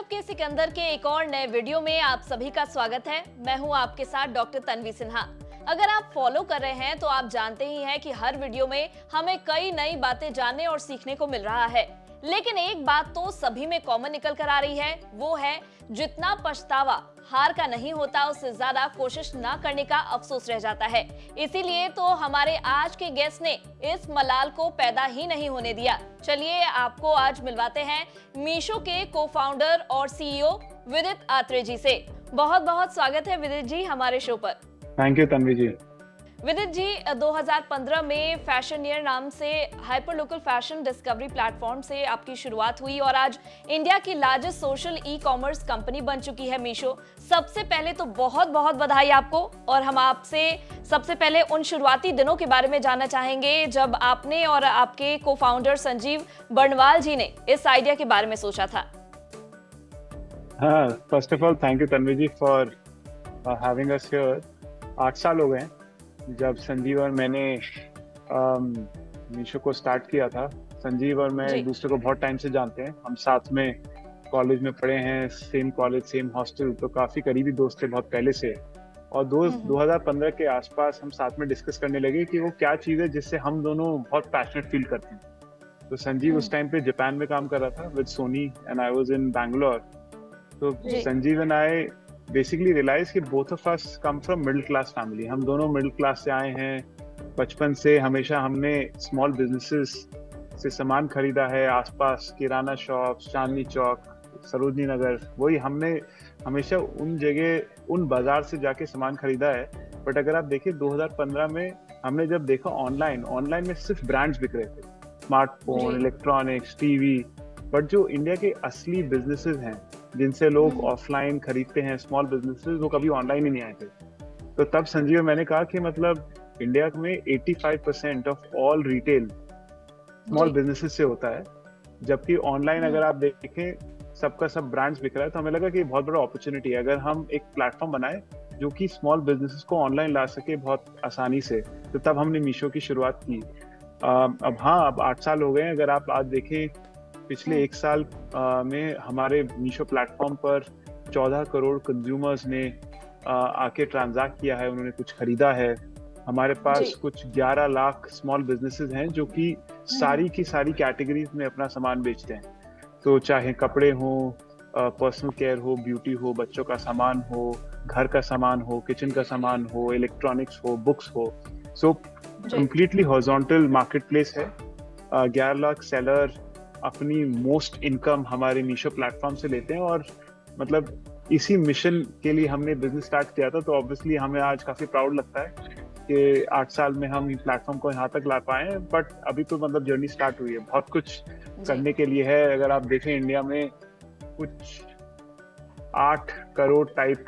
के सिकंदर के एक और नए वीडियो में आप सभी का स्वागत है। मैं हूं आपके साथ डॉक्टर तन्वी सिन्हा। अगर आप फॉलो कर रहे हैं तो आप जानते ही हैं कि हर वीडियो में हमें कई नई बातें जानने और सीखने को मिल रहा है, लेकिन एक बात तो सभी में कॉमन निकल कर आ रही है, वो है जितना पछतावा हार का नहीं होता उससे ज्यादा कोशिश ना करने का अफसोस रह जाता है। इसीलिए तो हमारे आज के गेस्ट ने इस मलाल को पैदा ही नहीं होने दिया। चलिए आपको आज मिलवाते हैं मीशो के को-फाउंडर और सीईओ विदित आत्रे जी से। बहुत बहुत स्वागत है विदित जी हमारे शो पर। थैंक यू तन्वी जी। विदित जी 2015 में फैशनियर नाम से hyper local fashion discovery platform से आपकी शुरुआत हुई और आज इंडिया की largest social e commerce company बन चुकी है मीशो। सबसे पहले तो बहुत बहुत बधाई आपको। और हम आपसे सबसे पहले उन शुरुआती दिनों के बारे में जानना चाहेंगे जब आपने और आपके को फाउंडर संजीव बर्णवाल जी ने इस आइडिया के बारे में सोचा था। हाँ, first of all thank you Tanvi ji for having us here. 8 साल हो गए जब संजीव और मैंने मीशो को स्टार्ट किया था। संजीव और मैं एक दूसरे को बहुत टाइम से जानते हैं, हम साथ में कॉलेज में पढ़े हैं, सेम कॉलेज सेम हॉस्टल, तो काफी करीबी दोस्त थे बहुत पहले से। और 2015 के आसपास हम साथ में डिस्कस करने लगे कि वो क्या चीज़ है जिससे हम दोनों बहुत पैशनेट फील करते हैं। तो संजीव उस टाइम पे जापान में काम कर रहा था with Sony and I was in Bangalore. तो Sanjeev and I basically realise कि both of us come from middle class family. हम दोनों मिडिल क्लास से आए हैं। बचपन से हमेशा हमने स्मॉल बिजनेसेस से सामान खरीदा है, आसपास किराना शॉप, चांदनी चौक, सरोजनी नगर, वही हमने हमेशा उन जगह उन बाजार से जाके सामान खरीदा है। बट अगर आप देखिए 2015 में हमने जब देखा ऑनलाइन में सिर्फ ब्रांड्स बिक रहे थे, स्मार्टफोन, इलेक्ट्रॉनिक्स, टीवी। बट जो इंडिया के असली बिजनेसेस हैं जिनसे लोग ऑफलाइन खरीदते हैं, स्मॉल बिजनेसेस, वो कभी ऑनलाइन ही नहीं आए थे। तो तब संजीव मैंने कहा कि मतलब इंडिया में 85% of all retail small businesses से होता है, जबकि ऑनलाइन अगर आप देखें सबका सब ब्रांड्स बिक रहा है। तो हमें लगा कि बहुत बड़ा अपॉर्चुनिटी है अगर हम एक प्लेटफॉर्म बनाए जो कि स्मॉल बिजनेसेस को ऑनलाइन ला सके बहुत आसानी से। तो तब हमने मीशो की शुरुआत की। अब 8 साल हो गए। अगर आप आज देखें पिछले 1 साल में हमारे मीशो प्लेटफॉर्म पर 14 करोड़ कंज्यूमर्स ने आके ट्रांजैक्ट किया है, उन्होंने कुछ खरीदा है। हमारे पास कुछ 11 लाख स्मॉल बिजनेसेस हैं जो कि सारी की सारी कैटेगरीज में अपना सामान बेचते हैं। तो चाहे कपड़े हो, पर्सनल केयर हो, ब्यूटी हो, बच्चों का सामान हो, घर का सामान हो, किचन का सामान हो, इलेक्ट्रॉनिक्स हो, बुक्स हो। So completely horizontal market place है। 11 लाख सेलर अपनी मोस्ट इनकम हमारे मीशो प्लेटफॉर्म से लेते हैं। और मतलब इसी मिशन के लिए हमने बिजनेस स्टार्ट किया था। तो ऑब्वियसली हमें आज काफी प्राउड लगता है कि 8 साल में हम प्लेटफॉर्म को यहाँ तक ला पाए हैं। बट अभी तो मतलब जर्नी स्टार्ट हुई है, बहुत कुछ करने के लिए है। अगर आप देखें इंडिया में कुछ 8 करोड़ टाइप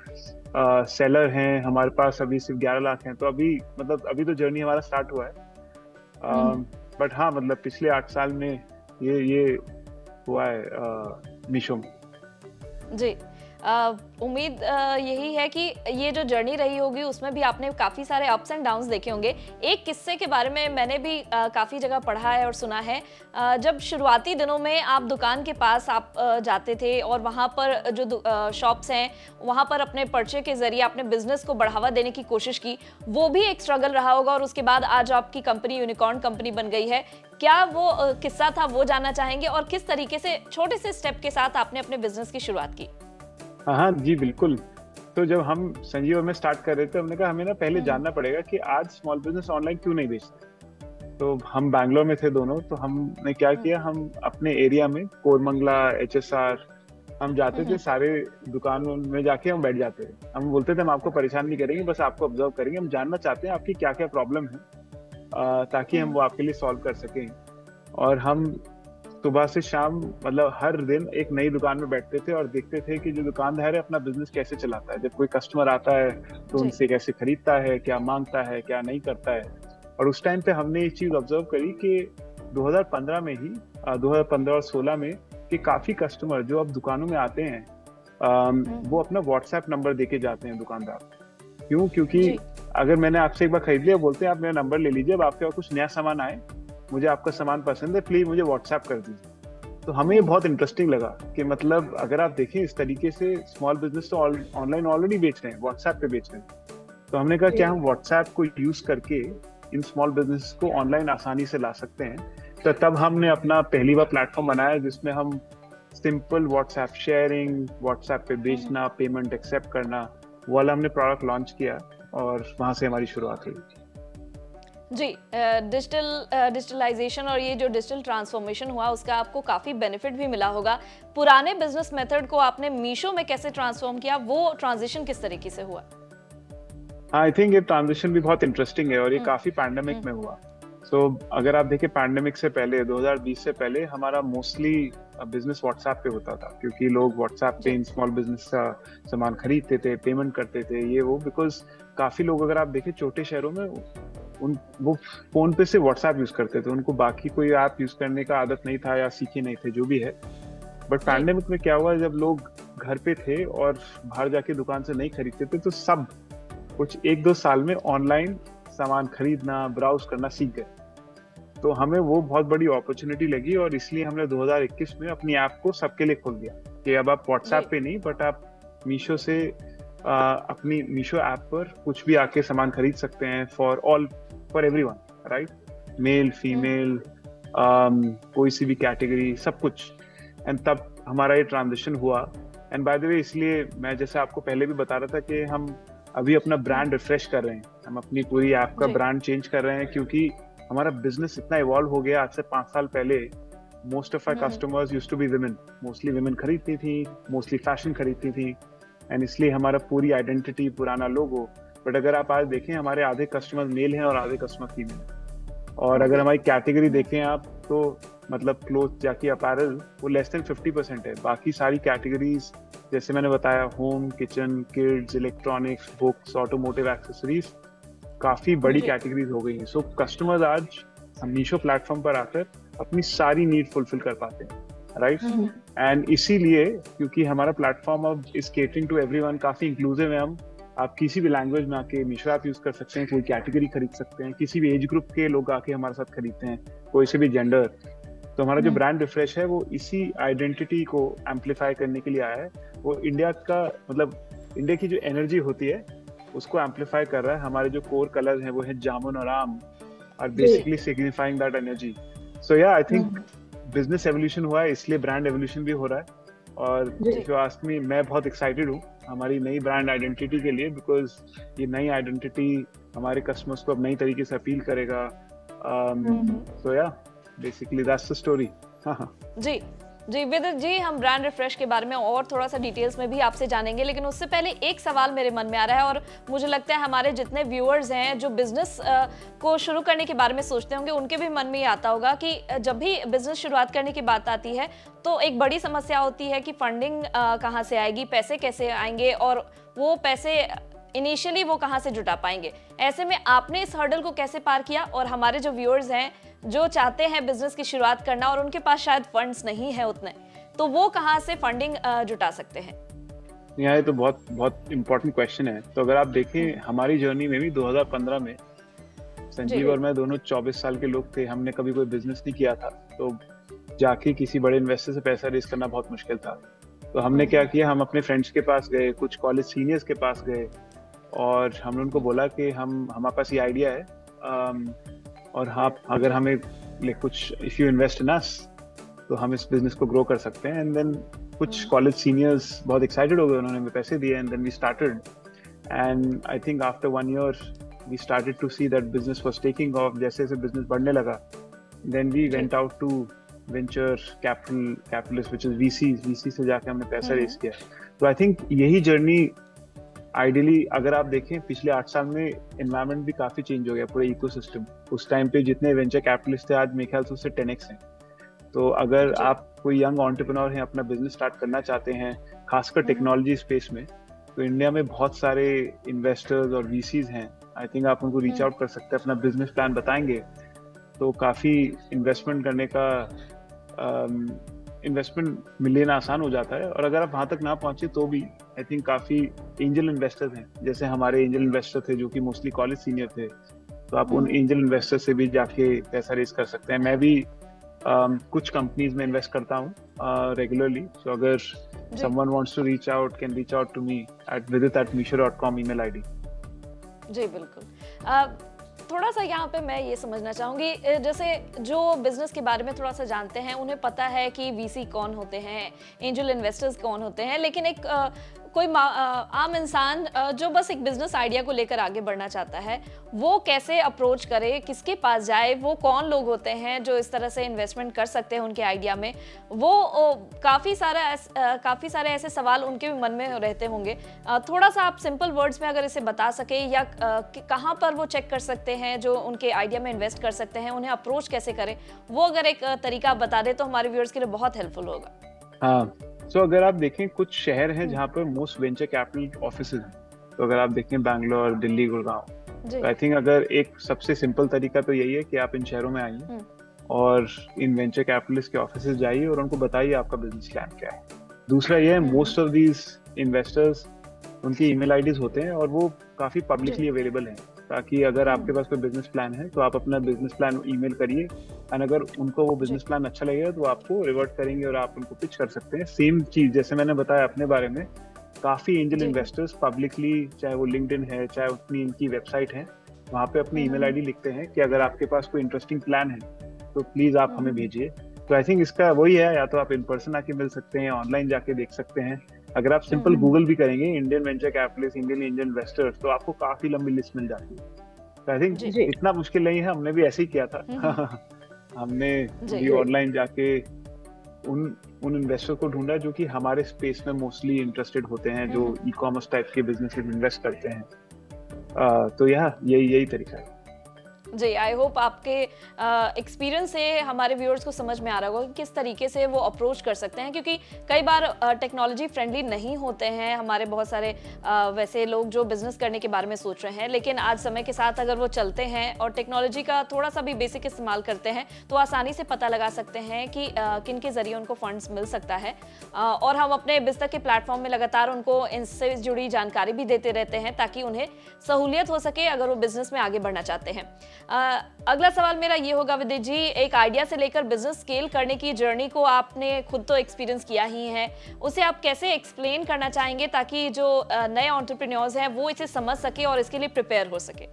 सेलर हैं, हमारे पास अभी सिर्फ 11 लाख हैं। तो अभी तो जर्नी हमारा स्टार्ट हुआ है। बट हाँ, मतलब पिछले 8 साल में ये हुआ है मीशो में। जी, उम्मीद यही है कि ये जो जर्नी रही होगी उसमें भी आपने काफी सारे अप्स एंड डाउन्स देखे होंगे। एक किस्से के बारे में मैंने भी काफी जगह पढ़ा है और सुना है। जब शुरुआती दिनों में आप दुकान के पास आप जाते थे और वहाँ पर जो शॉप्स हैं वहाँ पर अपने पर्चे के जरिए अपने बिजनेस को बढ़ावा देने की कोशिश की, वो भी एक स्ट्रगल रहा होगा और उसके बाद आज आपकी कंपनी यूनिकॉर्न कंपनी बन गई है। क्या वो किस्सा था, वो जानना चाहेंगे और किस तरीके से छोटे से स्टेप के साथ आपने अपने बिजनेस की शुरुआत की? हाँ जी, बिल्कुल। तो जब हम संजीव में स्टार्ट कर रहे थे, हमने कहा हमें ना पहले जानना पड़ेगा कि आज स्मॉल बिजनेस ऑनलाइन क्यों नहीं बेचते। तो हम बैंगलोर में थे दोनों। तो हमने क्या किया, हम अपने एरिया में कोरमंगला, HSR, हम जाते थे, सारे दुकानों में जाके हम बैठ जाते थे। हम बोलते थे हम आपको परेशान नहीं करेंगे, बस आपको ऑब्जर्व करेंगे, हम जानना चाहते हैं आपकी क्या क्या प्रॉब्लम है, ताकि हम वो आपके लिए सॉल्व कर सकें। और हम सुबह से शाम मतलब हर दिन एक नई दुकान में बैठते थे और देखते थे कि जो दुकानदार है अपना बिजनेस कैसे चलाता है। जब कोई कस्टमर आता है तो उनसे कैसे खरीदता है, क्या मांगता है, क्या नहीं करता है। और उस टाइम पे हमने एक चीज ऑब्जर्व करी कि 2015 में ही 2015 और 16 में कि काफी कस्टमर जो अब दुकानों में आते हैं वो अपना व्हाट्सएप नंबर देके जाते हैं दुकानदार। क्यों? क्योंकि अगर मैंने आपसे एक बार खरीद लिया, बोलते हैं आप मेरा नंबर ले लीजिए, अब आपके पास कुछ नया सामान आए, मुझे आपका सामान पसंद है, प्लीज मुझे व्हाट्सएप कर दीजिए। तो हमें ये बहुत इंटरेस्टिंग लगा कि मतलब अगर आप देखें इस तरीके से स्मॉल बिजनेस तो ऑनलाइन ऑलरेडी बेच रहे हैं, व्हाट्सएप पे बेच रहे हैं, तो हमने कहा क्या हम व्हाट्सएप को यूज करके इन स्मॉल बिजनेस को ऑनलाइन आसानी से ला सकते हैं। तो तब हमने अपना पहली बार प्लेटफॉर्म बनाया जिसमें हम सिंपल व्हाट्सएप शेयरिंग, व्हाट्सएप पे बेचना, पेमेंट एक्सेप्ट करना, वो वाला हमने प्रोडक्ट लॉन्च किया और वहां से हमारी शुरुआत हुई। जी, डिजिटलाइजेशन और ये जो डिजिटल ट्रांसफॉर्मेशन हुआ उसका आपको काफ़ी बेनिफिट भी मिला होगा। पुराने बिजनेस मेथड को आपने मीशो में कैसे ट्रांसफॉर्म किया, वो ट्रांजिशन किस तरीके से हुआ? आई थिंक ये ट्रांजिशन भी बहुत इंटरेस्टिंग है और ये काफी पैंडेमिक में हुआ। तो अगर आप देखें पैंडेमिक से पहले 2020 से पहले हमारा मोस्टली बिजनेस व्हाट्सएप पे होता था, क्योंकि लोग व्हाट्सएप पे इन स्मॉल बिजनेस का सामान खरीदते थे, पेमेंट करते थे, ये वो, बिकॉज काफी लोग अगर आप देखें छोटे शहरों में वो फोन पे से व्हाट्सएप यूज करते थे, उनको बाकी कोई ऐप यूज करने का आदत नहीं था या सीखे नहीं थे, जो भी है। बट पैंडेमिक में क्या हुआ, जब लोग घर पे थे और बाहर जाके दुकान से नहीं खरीदते थे, तो सब कुछ 1-2 साल में ऑनलाइन सामान खरीदना, ब्राउज करना सीख गए। तो हमें वो बहुत बड़ी अपॉर्चुनिटी लगी और इसलिए हमने 2021 में अपनी ऐप को सबके लिए खोल दिया कि अब आप व्हाट्सएप पे नहीं, बट आप मीशो से अपनी मीशो ऐप पर कुछ भी आके सामान खरीद सकते हैं for everyone, right? Male, female, कोई सी भी कैटेगरी, सब कुछ। एंड तब हमारा ये ट्रांजिशन हुआ। एंड बाय द वे, इसलिए मैं जैसे आपको पहले भी बता रहा था कि हम अभी अपना ब्रांड रिफ्रेश कर रहे हैं, हम अपनी पूरी ऐप का ब्रांड चेंज कर रहे हैं, क्योंकि हमारा बिजनेस इतना इवॉल्व हो गया। आज से 5 साल पहले most of our customers used to be women, mostly women खरीदती थी, मोस्टली फैशन खरीदती थी, एंड इसलिए हमारा पूरी आइडेंटिटी, पुराना लोगो। बट अगर आप आज देखें, हमारे आधे कस्टमर्स मेल हैं और आधे कस्टमर फीमेल। और अगर हमारी कैटेगरी देखें आप, तो मतलब क्लोथ जाके अपैरल, वो लेस देन 50% है। बाकी सारी कैटेगरीज जैसे मैंने बताया, home, kitchen, kids, electronics, books, automotive accessories, काफी बड़ी कैटेगरीज हो गई हैं। सो कस्टमर्स आज मीशो प्लेटफॉर्म पर आकर अपनी सारी नीड फुलफिल कर पाते हैं, राइट? एंड इसीलिए, क्योंकि हमारा प्लेटफॉर्म अब इज केटरिंग टू एवरीवन, काफी इंक्लूसिव है। हम आप किसी भी लैंग्वेज में आके मीशो ऐप यूज कर सकते हैं, कोई कैटेगरी खरीद सकते हैं, किसी भी एज ग्रुप के लोग आके हमारे साथ खरीदते हैं, कोई से भी जेंडर। तो हमारा जो ब्रांड रिफ्रेश है वो इसी आइडेंटिटी को एम्पलीफाई करने के लिए आया है। वो इंडिया का, मतलब इंडिया की जो एनर्जी होती है उसको एम्पलीफाई कर रहा है। हमारे जो कोर कलर हैं वो है जामुन और आम, और बेसिकली सिग्निफाइंग दैट एनर्जी। सो या, आई थिंक बिजनेस एवोल्यूशन हुआ है, इसलिए ब्रांड एवोल्यूशन भी हो रहा है। और इफ यू आस्क मी, मैं बहुत एक्साइटेड हूँ हमारी नई ब्रांड आइडेंटिटी के लिए, बिकॉज ये नई आइडेंटिटी हमारे कस्टमर्स को अब नई तरीके से अपील करेगा। सो या, बेसिकली दैट्स द स्टोरी। जी जी विदित जी, हम ब्रांड रिफ्रेश के बारे में और थोड़ा सा डिटेल्स में भी आपसे जानेंगे, लेकिन उससे पहले एक सवाल मेरे मन में आ रहा है, और मुझे लगता है हमारे जितने व्यूअर्स हैं जो बिजनेस को शुरू करने के बारे में सोचते होंगे, उनके भी मन में ये आता होगा कि जब भी बिजनेस शुरुआत करने की बात आती है तो एक बड़ी समस्या होती है कि फंडिंग कहाँ से आएगी, पैसे कैसे आएंगे, और वो पैसे इनिशियली वो कहाँ से जुटा पाएंगे। ऐसे में आपने इस हर्डल को कैसे पार किया, और हमारे जो व्यूअर्स हैं जो चाहते हैं बिजनेस की शुरुआत करना और उनके पास शायद फंड्स नहीं है उतने, तो वो कहाँ से फंडिंग जुटा सकते हैं? ये तो बहुत इम्पोर्टेंट क्वेश्चन है। तो अगर आप देखें, हमारी जर्नी में भी 2015 में संजीव और मैं दोनों 24 साल के लोग थे, हमने कभी कोई बिजनेस नहीं किया था। तो जाके किसी बड़े इन्वेस्टर से पैसा रेज करना बहुत मुश्किल था। तो हमने क्या किया, हम अपने फ्रेंड्स के पास गए, कुछ कॉलेज सीनियर्स के पास गए, और हमने उनको बोला कि हमारे पास ये आइडिया है, और हाँ, अगर हमें कुछ, if you invest in us, तो हम इस बिजनेस को ग्रो कर सकते हैं। एंड देन कुछ कॉलेज सीनियर्स बहुत एक्साइटेड हो गए, उन्होंने हमें पैसे दिए, and then we started. And I think after 1 year we started to see that business was taking off. जैसे जैसे बिजनेस बढ़ने लगा, then we went out to venture capitalist, which is VC से जाके हमने पैसा रेज किया। तो आई थिंक यही जर्नी आइडियली, अगर आप देखें पिछले 8 साल में एनवायरनमेंट भी काफी चेंज हो गया, पूरा इकोसिस्टम। उस टाइम पे जितने वेंचर कैपिटलिस्ट थे, आज मेरे ख्याल से उससे 10x हैं। तो अगर आप कोई यंग एंटरप्रेन्योर हैं, अपना बिजनेस स्टार्ट करना चाहते हैं, खासकर टेक्नोलॉजी स्पेस में, तो इंडिया में बहुत सारे इन्वेस्टर्स और VCs हैं। आई थिंक आप उनको रीच आउट कर सकते हैं, अपना बिजनेस प्लान बताएंगे तो काफी इन्वेस्टमेंट करने का इन्वेस्टमेंट मिलना आसान हो जाता है। और अगर आप वहां तक ना पहुंचे तो भी आई थिंक काफी एंजल इन्वेस्टर्स हैं, जैसे हमारे एंजल इन्वेस्टर थे जो कि मोस्टली कॉलेज सीनियर थे, तो आप उन एंजल इन्वेस्टर से भी जाके पैसा रेज कर सकते हैं। मैं भी कुछ कंपनीज में इन्वेस्ट करता हूँ रेगुलरली. सो अगर someone wants to reach out can reach out to me at vidit@meesho.com email ID. जी बिल्कुल. थोड़ा सा यहाँ पे मैं ये समझना चाहूँगी, जैसे जो बिजनेस के बारे में थोड़ा सा जानते हैं उन्हें पता है कि वीसी कौन होते हैं, एंजल इन्वेस्टर्स कौन होते हैं, लेकिन एक कोई आम इंसान जो बस एक बिजनेस आइडिया को लेकर आगे बढ़ना चाहता है, वो कैसे अप्रोच करे, किसके पास जाए, वो कौन लोग होते हैं जो इस तरह से इन्वेस्टमेंट कर सकते हैं उनके आइडिया में, वो काफ़ी सारे ऐसे सवाल उनके भी मन में रहते होंगे. थोड़ा सा आप सिंपल वर्ड्स में अगर इसे बता सके, या कहाँ पर वो चेक कर सकते हैं जो उनके आइडिया में इन्वेस्ट कर सकते हैं, उन्हें अप्रोच कैसे करें, वो अगर एक तरीका बता दे तो हमारे व्यूअर्स के लिए बहुत हेल्पफुल होगा. हाँ, सो अगर आप देखें कुछ शहर हैं जहाँ पर मोस्ट वेंचर कैपिटल ऑफिसेज हैं. तो अगर आप देखें बैंगलोर, दिल्ली, गुड़गांव, तो आई थिंक अगर एक सबसे सिंपल तरीका तो यही है कि आप इन शहरों में आइए और इन वेंचर कैपिटलिस्ट के ऑफिसेज जाइए और उनको बताइए आपका बिजनेस प्लान क्या है. दूसरा ये है, मोस्ट ऑफ दीज इन्वेस्टर्स, उनकी ईमेल आईडीज होते हैं और वो काफी पब्लिकली अवेलेबल हैं, ताकि अगर आपके पास कोई बिजनेस प्लान है तो आप अपना बिजनेस प्लान ईमेल करिए, और अगर उनको वो बिजनेस प्लान अच्छा लगेगा तो आपको रिवर्ट करेंगे और आप उनको पिच कर सकते हैं. सेम चीज जैसे मैंने बताया अपने बारे में, काफी एंजल इन्वेस्टर्स पब्लिकली, चाहे वो लिंक्डइन है, चाहे अपनी इनकी वेबसाइट है, वहाँ पे अपनी ईमेल आईडी लिखते हैं कि अगर आपके पास कोई इंटरेस्टिंग प्लान है तो प्लीज आप हमें भेजिए. तो आई थिंक इसका वही है, या तो आप इन पर्सन आके मिल सकते हैं, ऑनलाइन जाके देख सकते हैं. अगर आप सिंपल गूगल भी करेंगे Indian venture capitalist, Indian angel investors, तो आपको काफी लंबी लिस्ट मिल जाती है. तो आई थिंक इतना मुश्किल नहीं है, हमने भी ऐसे ही किया था. हमने भी ऑनलाइन जाके उन इन्वेस्टर को ढूंढा जो कि हमारे स्पेस में मोस्टली इंटरेस्टेड होते हैं, जो ई कॉमर्स टाइप के बिजनेस में इन्वेस्ट करते हैं. तो यही तरीका है. जी, आई होप आपके एक्सपीरियंस से हमारे व्यूअर्स को समझ में आ रहा होगा कि किस तरीके से वो अप्रोच कर सकते हैं, क्योंकि कई बार टेक्नोलॉजी फ्रेंडली नहीं होते हैं हमारे बहुत सारे वैसे लोग जो बिजनेस करने के बारे में सोच रहे हैं, लेकिन आज समय के साथ अगर वो चलते हैं और टेक्नोलॉजी का थोड़ा सा भी बेसिक इस्तेमाल करते हैं तो आसानी से पता लगा सकते हैं कि किन के जरिए उनको फंड्स मिल सकता है. और हम अपने बिजनेस के प्लेटफॉर्म में लगातार उनको इनसे जुड़ी जानकारी भी देते रहते हैं ताकि उन्हें सहूलियत हो सके अगर वो बिजनेस में आगे बढ़ना चाहते हैं. अगला सवाल मेरा ये होगा विदित जी, एक आइडिया से लेकर बिजनेस स्केल करने की जर्नी को आपने खुद तो एक्सपीरियंस किया ही है, उसे आप कैसे एक्सप्लेन करना चाहेंगे ताकि जो नए एंटरप्रेन्योर्स हैं वो इसे समझ सके और इसके लिए प्रिपेयर हो सके?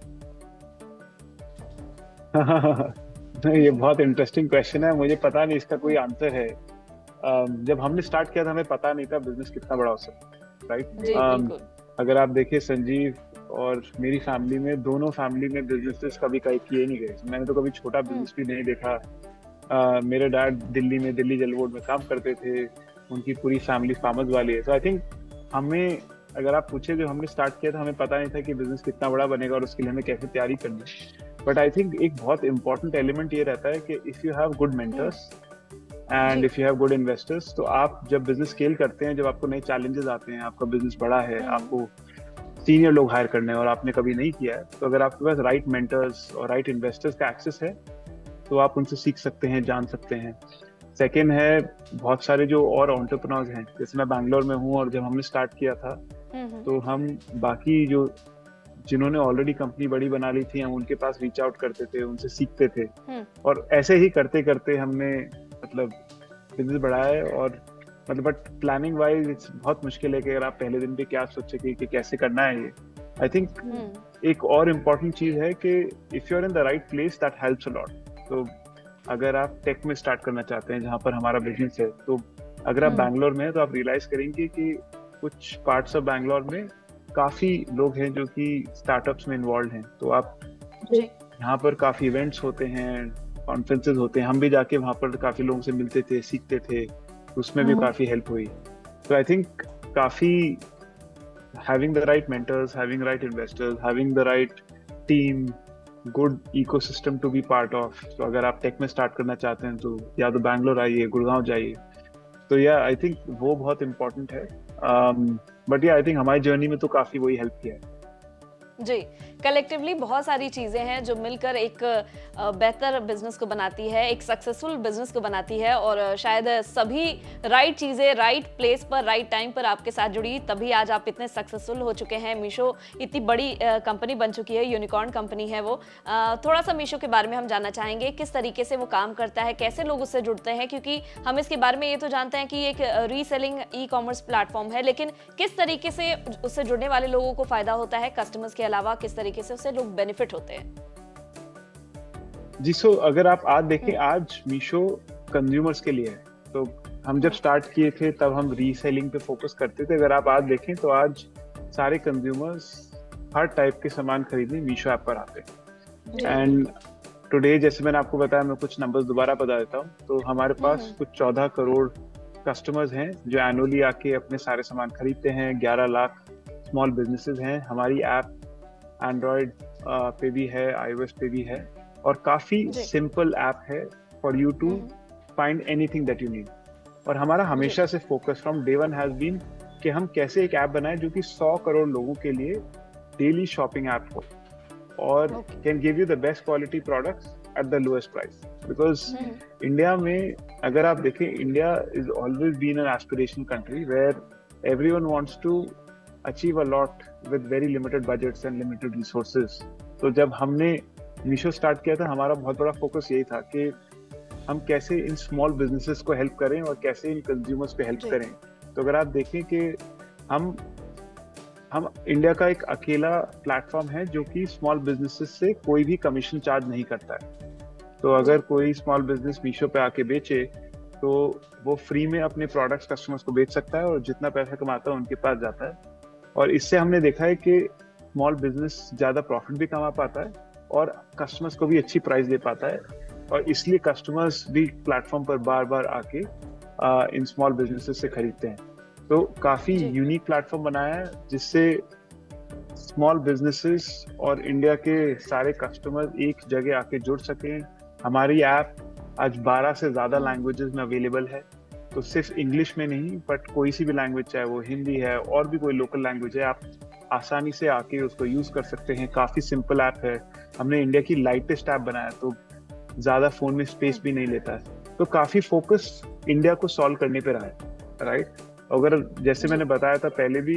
ये बहुत इंटरेस्टिंग क्वेश्चन है, मुझे पता नहीं इसका कोई आंसर है. जब हमने स्टार्ट किया था हमें पता नहीं था बिजनेस कितना बड़ा हो सकता है, राइट? अगर आप देखिए, संजीव और मेरी फैमिली में, दोनों फैमिली में बिजनेसेस कभी किए नहीं गए. मैंने तो कभी छोटा बिजनेस भी नहीं देखा. मेरे डैड दिल्ली में दिल्ली जल बोर्ड में काम करते थे, उनकी पूरी फैमिली फार्मर्स वाली है. तो आई थिंक हमें, अगर आप पूछे, जब हमने स्टार्ट किया था हमें पता नहीं था कि बिजनेस कितना बड़ा बनेगा और उसके लिए हमें कैसे तैयारी करनी है. बट आई थिंक एक बहुत इंपॉर्टेंट एलिमेंट ये रहता है कि if you have good mentors and if you have good investors, तो आप जब बिजनेस स्केल करते हैं, जब आपको नए चैलेंजेस आते हैं, आपका बिजनेस बड़ा है, आपको सीनियर लोग हायर करने हैं और आपने कभी नहीं किया है, तो अगर आपके पास राइट मेंटर्स और राइट इन्वेस्टर्स का एक्सेस है तो आप उनसे सीख सकते हैं, जान सकते हैं. सेकेंड है, बहुत सारे जो और एंटरप्रेन्योर्स हैं, जैसे मैं बैंगलोर में हूँ और जब हमने स्टार्ट किया था तो हम बाकी जो जिन्होंने ऑलरेडी कंपनी बड़ी बना ली थी, हम उनके पास रीच आउट करते थे, उनसे सीखते थे, और ऐसे ही करते करते हमने मतलब बिजनेस बढ़ाया है. और मतलब बट प्लानिंग वाइज इट्स बहुत मुश्किल है कि अगर आप पहले दिन पे क्या सोचे कि कैसे करना है ये. आई थिंक एक और इम्पोर्टेंट चीज है कि if you are in the right place that helps a lot. तो अगर आप टेक में स्टार्ट करना चाहते हैं जहाँ पर हमारा बिजनेस है, तो अगर आप बैंगलोर में हैं तो आप रियलाइज करेंगे कि कुछ पार्ट्स ऑफ बैंगलोर में काफी लोग हैं जो कि स्टार्टअप्स में इन्वॉल्व हैं. तो आप यहाँ पर काफी इवेंट्स होते हैं, कॉन्फ्रेंसेज होते हैं, हम भी जाके वहाँ पर काफी लोगों से मिलते थे, सीखते थे, उसमें भी काफी हेल्प हुई. तो आई थिंक काफी having the right mentors, having right investors, having the right team, good ecosystem to be part of. तो अगर आप टेक में स्टार्ट करना चाहते हैं तो या तो बैंगलोर आइए, गुड़गांव जाइए. तो या आई थिंक वो बहुत इम्पोर्टेंट है. बट या आई थिंक हमारी जर्नी में तो काफी वही हेल्प किया है. जी, कलेक्टिवली बहुत सारी चीज़ें हैं जो मिलकर एक बेहतर बिजनेस को बनाती है, एक सक्सेसफुल बिजनेस को बनाती है और शायद सभी राइट चीज़ें राइट प्लेस पर राइट टाइम पर आपके साथ जुड़ी, तभी आज आप इतने सक्सेसफुल हो चुके हैं। मीशो इतनी बड़ी कंपनी बन चुकी है, यूनिकॉर्न कंपनी है वो। थोड़ा सा मीशो के बारे में हम जानना चाहेंगे, किस तरीके से वो काम करता है, कैसे लोग उससे जुड़ते हैं, क्योंकि हम इसके बारे में ये तो जानते हैं कि एक रीसेलिंग ई कॉमर्स प्लेटफॉर्म है, लेकिन किस तरीके से उससे जुड़ने वाले लोगों को फायदा होता है, कस्टमर्स के अलावा किस तरीके से उससे लोग बेनिफिट होते हैं? जी, अगर आप आज देखें, आज मीशो कंज्यूमर्स के लिए है। तो हम जब स्टार्ट किए थे तब हम रीसेलिंग पे फोकस करते थे। अगर आप आज देखें तो आज सारे कंज्यूमर्स हर टाइप के सामान खरीदने मीशो ऐप पर आते हैं। एंड टुडे, जैसे मैंने आपको बताया, मैं कुछ नंबर्स दोबारा बता देता हूँ। तो हमारे पास कुछ 14 करोड़ कस्टमर्स हैं जो एनुअली आके अपने सारे सामान खरीदते हैं। 11 लाख स्मॉल बिजनेसेस हैं। हमारी ऐप एंड्रॉयड पे भी है, iOS पे भी है, और काफी सिंपल ऐप है for you to find anything that you need. और हमारा हमेशा से focus from day one has been कि हम कैसे एक ऐप बनाएं जो कि 100 करोड़ लोगों के लिए डेली शॉपिंग ऐप हो और can give you the best quality products at the lowest price. Because India में अगर आप देखें, India is always been an aspirational country where everyone wants to achieve a lot with very limited budgets and limited resources. तो जब हमने Meesho start किया था, हमारा बहुत बड़ा फोकस यही था कि हम कैसे इन स्मॉल बिजनेसेस को हेल्प करें और कैसे इन कंज्यूमर्स को हेल्प करें। तो अगर आप देखें कि हम इंडिया का एक अकेला प्लेटफॉर्म है जो कि स्मॉल बिजनेसेस से कोई भी कमीशन चार्ज नहीं करता है। तो अगर कोई स्मॉल बिजनेस मीशो पे आके बेचे तो वो फ्री में अपने प्रोडक्ट्स कस्टमर्स को बेच सकता है और जितना पैसा कमाता है उनके पास जाता है। और इससे हमने देखा है कि स्मॉल बिजनेस ज्यादा प्रॉफिट भी कमा पाता है और कस्टमर्स को भी अच्छी प्राइस दे पाता है, और इसलिए कस्टमर्स भी प्लेटफॉर्म पर बार बार आके इन स्मॉल बिजनेसेस से खरीदते हैं। तो काफी यूनिक प्लेटफॉर्म बनाया है जिससे स्मॉल बिजनेसेस और इंडिया के सारे कस्टमर्स एक जगह आके जुड़ सकें। हमारी ऐप आज 12 से ज्यादा लैंग्वेजेस में अवेलेबल है। तो सिर्फ इंग्लिश में नहीं, बट कोई सी भी लैंग्वेज, चाहे वो हिंदी है और भी कोई लोकल लैंग्वेज है, आप आसानी से आके उसको यूज कर सकते हैं। काफी सिंपल ऐप है। हमने इंडिया की लाइटेस्ट ऐप बनाया, तो ज्यादा फोन में स्पेस भी नहीं लेता है। तो काफी फोकस इंडिया को सॉल्व करने पे रहा है, राइट। अगर जैसे मैंने बताया था पहले भी,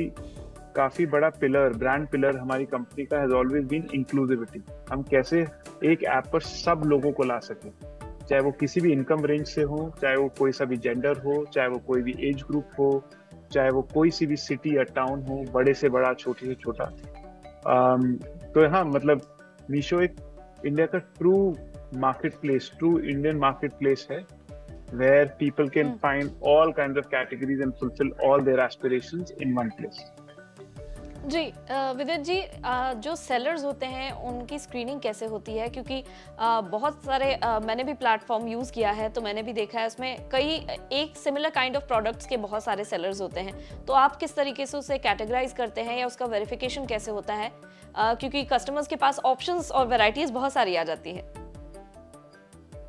काफी बड़ा पिलर, ब्रांड पिलर हमारी कंपनी का हैज ऑलवेज बीन इंक्लूसिविटी। हम कैसे एक ऐप पर सब लोगों को ला सकें, चाहे वो किसी भी इनकम रेंज से हो, चाहे वो कोई सा भी जेंडर हो, चाहे वो कोई भी एज ग्रुप हो, चाहे वो कोई सी भी सिटी या टाउन हो, बड़े से बड़ा, छोटे से छोटा। तो हाँ, मतलब मीशो एक इंडिया का true market place, true Indian market place है, where people can find all kinds of categories and fulfill all their aspirations in one place. जी, विदित जी, जो सेलर्स होते हैं उनकी स्क्रीनिंग कैसे होती है? क्योंकि बहुत सारे मैंने भी प्लेटफॉर्म यूज़ किया है, तो मैंने भी देखा है उसमें कई एक सिमिलर काइंड ऑफ प्रोडक्ट्स के बहुत सारे सेलर्स होते हैं। तो आप किस तरीके से उसे कैटेगराइज करते हैं या उसका वेरिफिकेशन कैसे होता है? क्योंकि कस्टमर्स के पास ऑप्शंस और वेराइटीज बहुत सारी आ जाती है।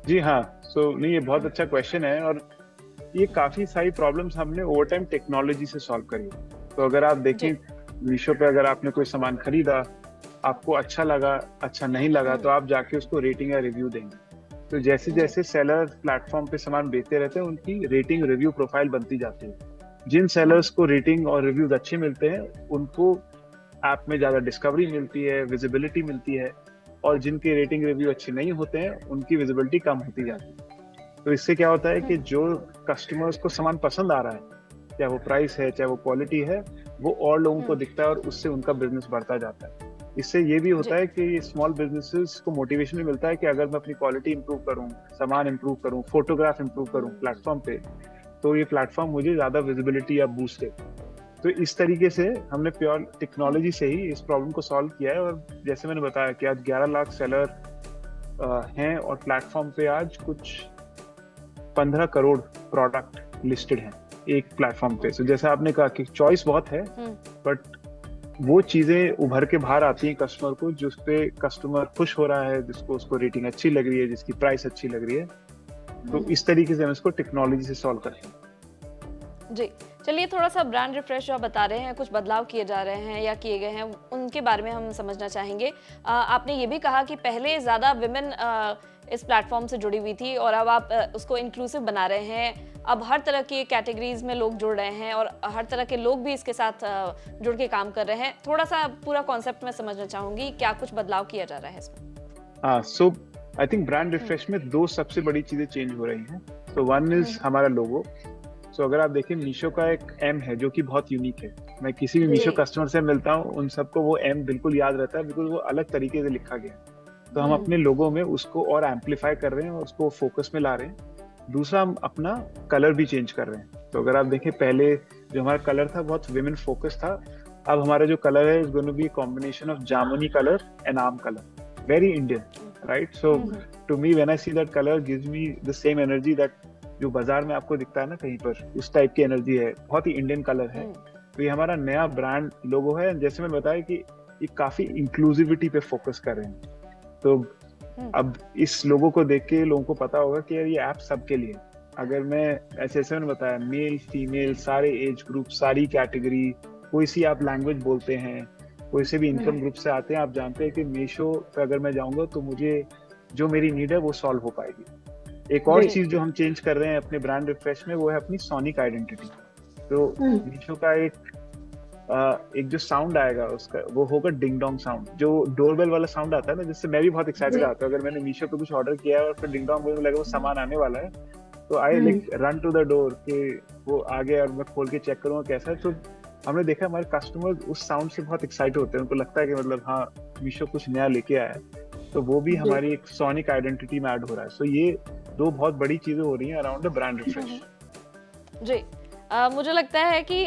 जी हाँ, नहीं, ये बहुत अच्छा क्वेश्चन है और ये काफी सारी प्रॉब्लम्स हमने ओवर टाइम टेक्नोलॉजी से सॉल्व करी। तो अगर आप देखें मीशो पे, अगर आपने कोई सामान खरीदा, आपको अच्छा लगा, अच्छा नहीं लगा, तो आप जाके उसको रेटिंग या रिव्यू देंगे। तो जैसे जैसे सेलर प्लेटफॉर्म पे सामान बेचते रहते हैं, उनकी रेटिंग रिव्यू प्रोफाइल बनती जाती है। जिन सेलर्स को रेटिंग और रिव्यूज अच्छे मिलते हैं, उनको ऐप में ज्यादा डिस्कवरी मिलती है, विजिबिलिटी मिलती है, और जिनके रेटिंग रिव्यू अच्छे नहीं होते हैं, उनकी विजिबिलिटी कम होती जाती है। तो इससे क्या होता है कि जो कस्टमर्स को सामान पसंद आ रहा है, चाहे वो प्राइस है, चाहे वो क्वालिटी है, वो और लोगों को दिखता है और उससे उनका बिजनेस बढ़ता जाता है। इससे ये भी होता है कि स्मॉल बिजनेसेस को मोटिवेशन भी मिलता है कि अगर मैं अपनी क्वालिटी इंप्रूव करूं, सामान इंप्रूव करूं, फोटोग्राफ इंप्रूव करूं प्लेटफॉर्म पे, तो ये प्लेटफॉर्म मुझे ज्यादा विजिबिलिटी या बूस्ट दे। तो इस तरीके से हमने प्योर टेक्नोलॉजी से ही इस प्रॉब्लम को सॉल्व किया है। और जैसे मैंने बताया कि आज 11 लाख सेलर हैं और प्लेटफॉर्म पे आज कुछ 15 करोड़ प्रोडक्ट लिस्टेड हैं एक प्लेटफॉर्म पे। तो जैसे आपने कहा कि चॉइस बहुत है, बट वो चीजें उभर के बाहर आती हैं कस्टमर को, जिस पे कस्टमर खुश हो रहा है, जिसको उसको रेटिंग अच्छी लग रही है, जिसकी प्राइस अच्छी लग रही है। तो इस तरीके से हम इसको टेक्नोलॉजी से सॉल्व करते हैं। जी, चलिए थोड़ा सा ब्रांड रिफ्रेश जो आप बता रहे हैं, कुछ बदलाव किए जा रहे हैं या किए गए हैं, उनके बारे में हम समझना चाहेंगे। आपने ये भी कहा कि पहले ज़्यादा विमेन इस प्लेटफॉर्म से जुड़ी हुई थी और अब आप उसको इंक्लूसिव बना रहे हैं। अब हर तरह की कैटेगरीज में लोग जुड़ रहे हैं और हर तरह के लोग भी इसके साथ जुड़ के काम कर रहे हैं। थोड़ा सा पूरा कॉन्सेप्ट मैं समझना चाहूंगी, क्या कुछ बदलाव किया जा रहा है इसमें? सो आई थिंक ब्रांड रिफ्रेश में दो सबसे बड़ी चीजें चेंज हो रही हैं। तो वन इज हमारा लोगो। सो अगर आप देखें, मीशो का एक एम है जो कि बहुत यूनिक है। मैं किसी भी मीशो कस्टमर से मिलता हूँ, उन सबको वो एम बिल्कुल याद रहता है, बिल्कुल वो अलग तरीके से लिखा गया है। तो हम अपने लोगो में उसको और एम्पलीफाई कर रहे हैं और उसको फोकस में ला रहे हैं। दूसरा, हम अपना कलर भी चेंज कर रहे हैं। तो अगर आप देखें, पहले जो हमारा कलर था बहुत विमेन फोकस था। अब हमारा जो कलर है is going to be combination of जामुनी कलर एंड आम colour, very Indian, right? So to me when I see that colour gives me the same energy that जो बाजार में आपको दिखता है ना कहीं पर, उस टाइप की एनर्जी है। बहुत ही इंडियन कलर है। तो ये हमारा नया ब्रांड लोगो है। जैसे मैंने बताया कि ये काफी इंक्लूसिविटी पे फोकस कर रहे हैं। तो अब इस लोगो को देख के लोगों को पता होगा कि यार ये ऐप सबके लिए। अगर मैं ऐसे मैंने बताया, मेल फीमेल सारे एज ग्रुप, सारी कैटेगरी, कोई सी आप लैंग्वेज बोलते हैं, कोई से भी इनकम ग्रुप से आते हैं, आप जानते हैं कि मीशो पे अगर मैं जाऊंगा तो मुझे जो मेरी नीड है वो सॉल्व हो पाएगी। एक और चीज जो हम चेंज कर रहे हैं अपने ब्रांड रिफ्रेश में, वो है अपनी सोनिक आइडेंटिटी। तो मीशो का एक जो साउंड आएगा उसका, वो होगा डिंग डोंग साउंड, जो डोरबेल वाला साउंड आता है ना, जिससे मैं भी बहुत एक्साइटेड आता हूँ। अगर मैंने मीशो पे कुछ ऑर्डर किया है और फिर डिंग डोंग बोलने लगा वो सामान आने वाला है, तो I like run to the door कि वो आ गया और मैं खोल के चेक करूंगा कैसा है। तो हमने देखा हमारे कस्टमर उस साउंड से बहुत एक्साइटेड होते हैं। उनको लगता है कि मतलब हाँ, मीशो कुछ नया लेके आया है। तो वो भी हमारी एक सोनिक आइडेंटिटी में ऐड हो रहा है। सो ये दो बहुत बड़ी चीजें हो रही हैं अराउंड द ब्रांड रिफ्रेश। जी, मुझे लगता है कि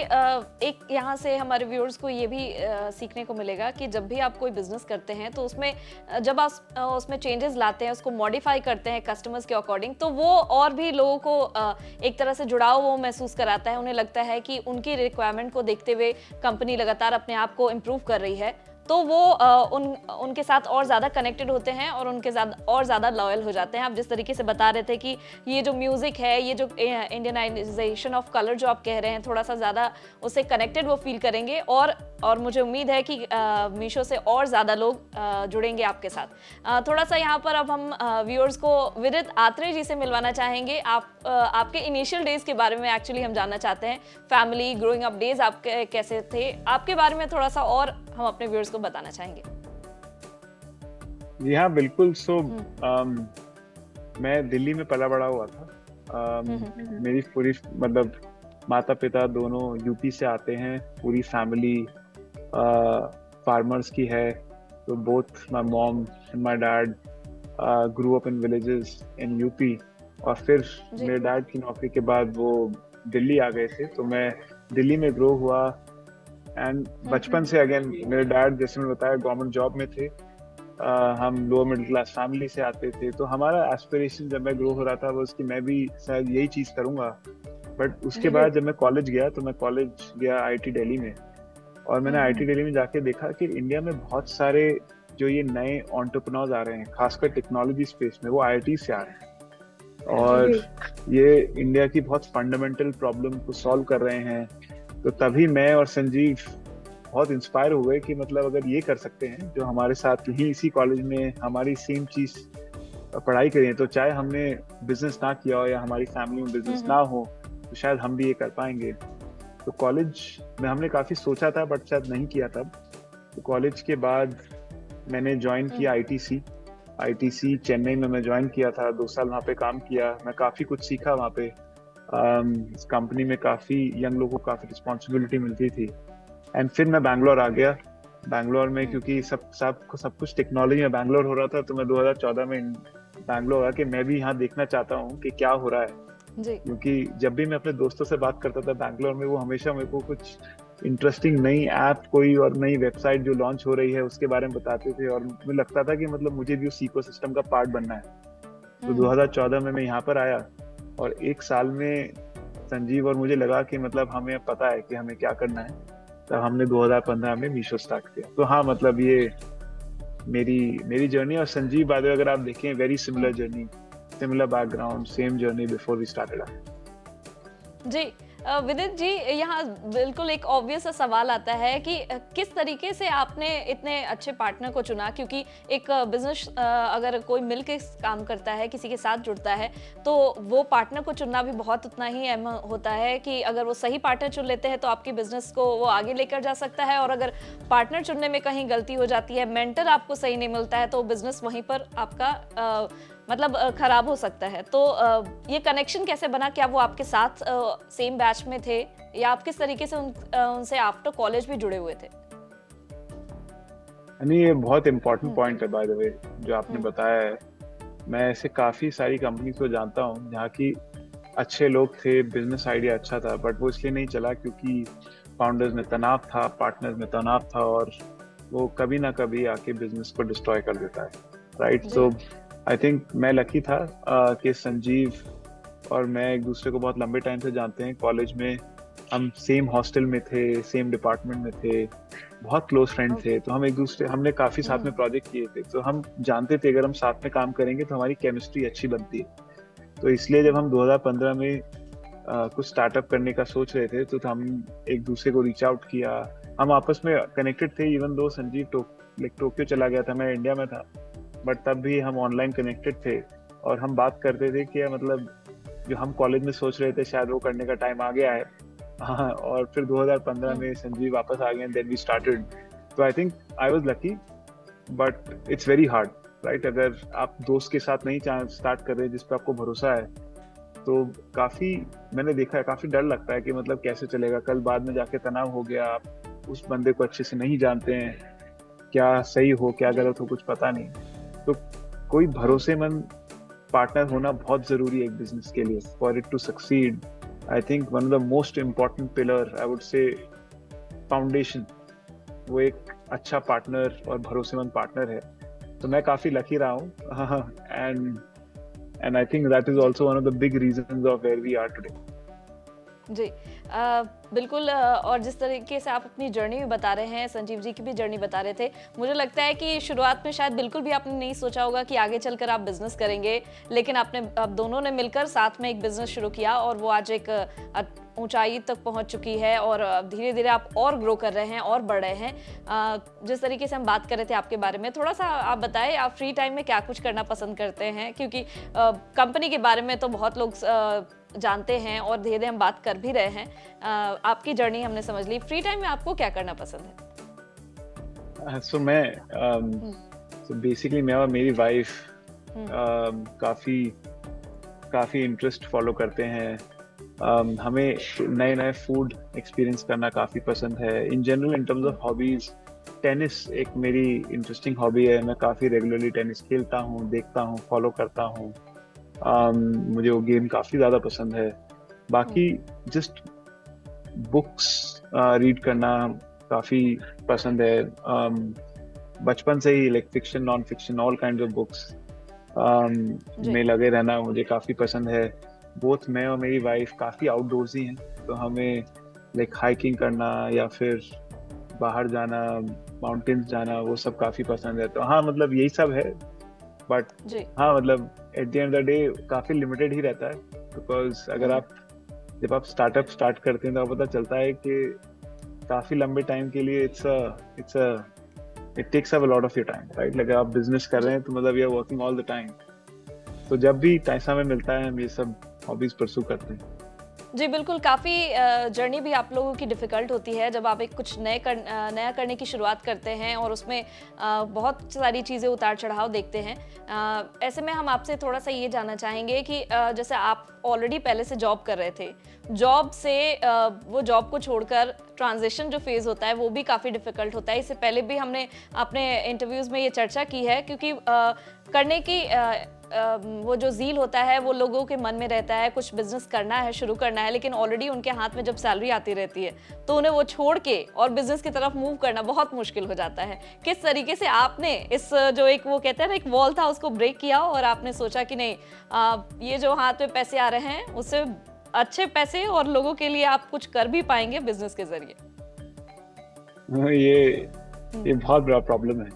एक यहाँ से हमारे व्यूअर्स को ये भी सीखने को मिलेगा कि जब भी आप कोई बिजनेस करते हैं तो उसमें जब आप उसमें चेंजेस लाते हैं, उसको मॉडिफाई करते हैं कस्टमर्स के अकॉर्डिंग, तो वो और भी लोगों को एक तरह से जुड़ाव वो महसूस कराता है। उन्हें लगता है कि उनकी रिक्वायरमेंट को देखते हुए कंपनी लगातार अपने आप को इम्प्रूव कर रही है, तो वो उनके साथ और ज़्यादा कनेक्टेड होते हैं और उनके और ज़्यादा लॉयल हो जाते हैं। आप जिस तरीके से बता रहे थे कि ये जो म्यूज़िक है, ये जो इंडियनाइजेशन ऑफ कलर जो आप कह रहे हैं, थोड़ा सा ज़्यादा उससे कनेक्टेड वो फील करेंगे और मुझे उम्मीद है कि मीशो से और ज़्यादा लोग जुड़ेंगे आपके साथ। थोड़ा सा यहाँ पर अब हम व्यूअर्स को विदित आत्रे जी से मिलवाना चाहेंगे। आपके इनिशियल डेज के बारे में एक्चुअली हम जानना चाहते हैं। फैमिली ग्रोइंग अप डेज आपके कैसे थे, आपके बारे में थोड़ा सा और हम अपने व्यूअर्स को बताना चाहेंगे। जी हाँ, बिल्कुल। सो मैं दिल्ली में पला बड़ा हुआ था। मेरी पूरी मतलब माता पिता दोनों यूपी से आते हैं। पूरी फैमिली फार्मर्स की है। तो both my mom and my dad grew up in villages in UP. और फिर मेरे डैड की नौकरी के बाद वो दिल्ली आ गए थे, तो मैं दिल्ली में ग्रो हुआ। एंड बचपन से अगेन मेरे डैड, जैसे मैंने बताया, गवर्नमेंट जॉब में थे। हम लोअर मिडिल क्लास फैमिली से आते थे। तो हमारा एस्पिरेशन जब मैं ग्रो हो रहा था वो कि मैं भी शायद यही चीज करूंगा। बट उसके बाद जब मैं कॉलेज गया, तो मैं कॉलेज गया आईटी दिल्ली में। और मैंने आईटी दिल्ली में जाके देखा कि इंडिया में बहुत सारे जो ये नए एंटरप्रेन्योर्स आ रहे हैं, खासकर टेक्नोलॉजी स्पेस में, वो आईटी से आ रहे हैं और ये इंडिया की बहुत फंडामेंटल प्रॉब्लम को सॉल्व कर रहे हैं। तो तभी मैं और संजीव बहुत इंस्पायर हुए कि मतलब अगर ये कर सकते हैं जो हमारे साथ ही इसी कॉलेज में हमारी सेम चीज पढ़ाई करी है, तो चाहे हमने बिजनेस ना किया हो या हमारी फैमिली में बिजनेस ना हो, तो शायद हम भी ये कर पाएंगे। तो कॉलेज में हमने काफी सोचा था बट शायद नहीं किया तब। तो कॉलेज के बाद मैंने ज्वाइन किया आईटीसी चेन्नई में मैं ज्वाइन किया था। 2 साल वहाँ पे काम किया। मैं काफी कुछ सीखा वहाँ पे। इस कंपनी में काफी यंग लोगों को काफी रिस्पॉन्सिबिलिटी मिलती थी। एंड फिर मैं बैंगलोर आ गया। बैंगलोर में क्योंकि सब कुछ टेक्नोलॉजी में बैंगलोर हो रहा था, तो मैं 2014 में बैंगलोर आके मैं भी यहाँ देखना चाहता हूँ कि क्या हो रहा है जी। क्योंकि जब भी मैं अपने दोस्तों से बात करता था बैंगलोर में, वो हमेशा मेरे को कुछ इंटरेस्टिंग नई ऐप कोई और नई वेबसाइट जो लॉन्च हो रही है उसके बारे में बताते थे और मुझे लगता था कि मतलब मुझे भी उस इकोसिस्टम का पार्ट बनना है। तो 2014 में मैं यहाँ पर आया और 1 साल में संजीव और मुझे लगा कि मतलब हमें पता है कि हमें क्या करना है। तब हमने 2015 में मीशो स्टार्ट किया। तो हाँ, मतलब ये मेरी जर्नी और संजीव बादल अगर आप देखें, very similar journey, similar background, same journey before we started. जी, विदित जी, यहाँ बिल्कुल एक ऑब्वियस सा सवाल आता है कि किस तरीके से आपने इतने अच्छे पार्टनर को चुना, क्योंकि एक बिजनेस अगर कोई मिल के काम करता है, किसी के साथ जुड़ता है, तो वो पार्टनर को चुनना भी बहुत उतना ही अहम होता है कि अगर वो सही पार्टनर चुन लेते हैं तो आपकी बिजनेस को वो आगे लेकर जा सकता है, और अगर पार्टनर चुनने में कहीं गलती हो जाती है, मेंटर आपको सही नहीं मिलता है, तो बिजनेस वहीं पर आपका मतलब खराब हो सकता है। तो ये कनेक्शन कैसे बना? क्या वो आपके साथ सेम बैच में थे, या आप किस तरीके से उनसे आफ्टर कॉलेज भी जुड़े हुए थे? नहीं, ये बहुत इम्पोर्टेंट पॉइंट है बाय द वे जो आपने बताया है। मैं ऐसे काफी सारी कंपनीज को जानता हूँ जहाँ की अच्छे लोग थे, बिजनेस आइडिया अच्छा था, बट वो इसलिए नहीं चला क्योंकि फाउंडर्स में तनाव था, पार्टनर्स में तनाव था, और वो कभी ना कभी आके बिजनेस को डिस्ट्रॉय कर देता है, राइट? सो आई थिंक मैं लकी था कि संजीव और मैं एक दूसरे को बहुत लंबे टाइम से जानते हैं। कॉलेज में हम सेम हॉस्टल में थे, सेम डिपार्टमेंट में थे, बहुत क्लोज फ्रेंड थे, तो हमने काफी साथ में प्रोजेक्ट किए थे, तो हम जानते थे अगर हम साथ में काम करेंगे तो हमारी केमिस्ट्री अच्छी बनती है। तो इसलिए जब हम 2015 में कुछ स्टार्टअप करने का सोच रहे थे तो हम एक दूसरे को रीच आउट किया। हम आपस में कनेक्टेड थे, इवन दो संजीव टोक्यो चला गया था, मैं इंडिया में था, बट तब भी हम ऑनलाइन कनेक्टेड थे और हम बात करते थे कि मतलब जो हम कॉलेज में सोच रहे थे शायद वो करने का टाइम आ गया है। हाँ, और फिर 2015 में संजीव वापस आ गए, देन वी स्टार्टेड। तो I think I was lucky, but it's very hard, right? अगर आप दोस्त के साथ नहीं स्टार्ट कर रहे जिस पे आपको भरोसा है, तो काफी मैंने देखा है, काफी डर लगता है कि मतलब कैसे चलेगा, कल बाद में जाके तनाव हो गया, आप उस बंदे को अच्छे से नहीं जानते हैं, क्या सही हो क्या गलत हो कुछ पता नहीं। तो कोई भरोसेमंद पार्टनर होना बहुत जरूरी है एक बिजनेस के लिए, for it to succeed. I think one of the most important pillar, I would say foundation, वो एक अच्छा पार्टनर और भरोसेमंद पार्टनर है। तो मैं काफी लकी रहा हूँ, and I think that is also one of the big reasons of where we are today. जी, बिल्कुल। और जिस तरीके से आप अपनी जर्नी भी बता रहे हैं, संजीव जी की भी जर्नी बता रहे थे, मुझे लगता है कि शुरुआत में शायद बिल्कुल भी आपने नहीं सोचा होगा कि आगे चलकर आप बिजनेस करेंगे, लेकिन आप दोनों ने मिलकर साथ में एक बिजनेस शुरू किया और वो आज एक ऊंचाई तक पहुंच चुकी है, और धीरे धीरे आप और ग्रो कर रहे हैं और बढ़ रहे हैं। जिस तरीके से हम बात कर रहे थे आपके बारे में, थोड़ा सा आप बताएं, आप फ्री टाइम में क्या कुछ करना पसंद करते हैं? क्योंकि कंपनी के बारे में तो बहुत लोग जानते हैं और धीरे धीरे हम बात कर भी रहे हैं, आपकी जर्नी हमने समझ ली। फ्री टाइम में आपको क्या करना पसंद है? सो मैं बेसिकली मैं और मेरी वाइफ काफी इंटरेस्ट फॉलो करते हैं। हमें नए नए फूड एक्सपीरियंस करना काफी पसंद है। In general in terms of hobbies, tennis एक मेरी इंटरेस्टिंग हॉबी है। मैं काफी रेगुलरली टेनिस खेलता हूँ, देखता हूँ, फॉलो करता हूँ। मुझे वो गेम काफी ज्यादा पसंद है। बाकी जस्ट बुक्स रीड करना काफी पसंद है। बचपन से ही like fiction, non fiction, all kinds of books में लगे रहना मुझे काफी पसंद है। बोथ मैं और मेरी वाइफ काफी आउटडोर्सी हैं, तो हमें लाइक हाइकिंग करना या फिर बाहर जाना, माउंटेन्स जाना, वो सब काफी पसंद है। तो हाँ, मतलब यही सब है, बट हाँ मतलब at the end of the day काफी लिमिटेड ही रहता है, बिकॉज अगर जब आप स्टार्टअप स्टार्ट करते हैं तो पता चलता है कि काफी लंबे टाइम के लिए it takes up a lot of your time, right? अगर आप बिजनेस कर रहे हैं तो मतलब you are working all the time. तो जब भी टाइम समय मिलता है हम ये सब हॉबीज परस्यू करते हैं। जी बिल्कुल, काफ़ी जर्नी भी आप लोगों की डिफ़िकल्ट होती है जब आप एक कुछ नया करने की शुरुआत करते हैं और उसमें बहुत सारी चीज़ें उतार चढ़ाव देखते हैं। ऐसे में हम आपसे थोड़ा सा ये जानना चाहेंगे कि जैसे आप ऑलरेडी पहले से जॉब कर रहे थे, जॉब से वो जॉब को छोड़कर ट्रांजिशन जो फेज़ होता है वो भी काफ़ी डिफ़िकल्ट होता है। इससे पहले भी हमने अपने इंटरव्यूज़ में ये चर्चा की है, क्योंकि करने की वो जो ज़ील होता है वो लोगों के मन में रहता है, कुछ बिजनेस करना है, शुरू करना है, लेकिन ऑलरेडी उनके हाथ में जब सैलरी आती रहती है तो उन्हें वो छोड़ के और बिजनेस की तरफ मूव करना बहुत मुश्किल हो जाता है। किस तरीके से आपने इस जो एक वो कहते हैं ना एक वॉल था उसको ब्रेक किया और आपने सोचा कि नहीं, ये जो हाथ में पैसे आ रहे हैं उससे अच्छे पैसे और लोगों के लिए आप कुछ कर भी पाएंगे बिजनेस के जरिए? ये बहुत बड़ा प्रॉब्लम है